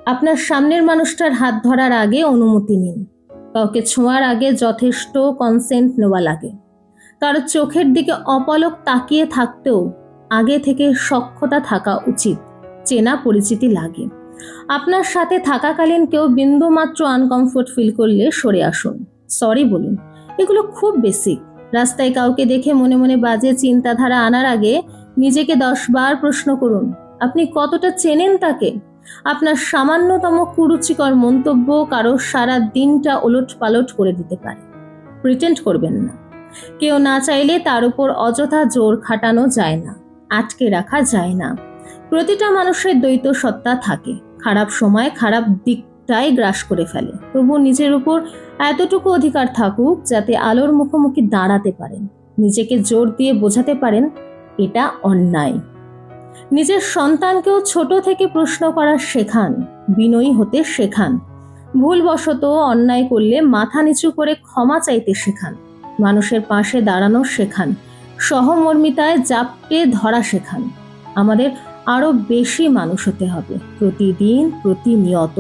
আপনার সামনের মানুষটার হাত ধরার আগে অনুমতি নিন। কাউকে ছোঁয়ার আগে যথেষ্ট কনসেন্ট নেওয়া লাগে। কারো চোখের দিকে অপলক তাকিয়ে থাকতেও আগে থেকে সখ্যতা থাকা উচিত। চেনা পরিচিতি লাগে। আপনার সাথে থাকাকালীন কেউ বিন্দুমাত্র আনকমফোর্ট ফিল করলে সরে আসুন, সরি বলুন। এগুলো খুব বেসিক। রাস্তায় কাউকে দেখে মনে মনে বাজে চিন্তাধারা আনার আগে নিজেকে 10 বার প্রশ্ন করুন, আপনি কতটা চেনেন তাকে। আপনার সামান্যতম কুরুচিকর মন্তব্য কারো সারা দিনটা ওলট পালট করে দিতে পারে। প্রিটেন্ড করবেন না। কেউ না চাইলে তার উপর অযথা জোর খাটানো যায় না, আটকে রাখা যায় না। প্রতিটা মানুষের দ্বৈত সত্তা থাকে। খারাপ সময় খারাপ দিকটাই গ্রাস করে ফেলে। তবু নিজের উপর এতটুকু অধিকার থাকুক যাতে আলোর মুখোমুখি দাঁড়াতে পারেন, নিজেকে জোর দিয়ে বোঝাতে পারেন এটা অন্যায়। নিজের সন্তানকেও ছোট থেকে প্রশ্ন করা শেখান, বিনয়ী হতে শেখান। ভুলবশত অন্যায় করলে মাথা নিচু করে ক্ষমা চাইতে শেখান। মানুষের পাশে দাঁড়ানো শেখান। সহমর্মিতায় জাপটে ধরা শেখান। আমাদের আরো বেশি মানুষ হতে হবে, প্রতিদিন, প্রতিনিয়ত।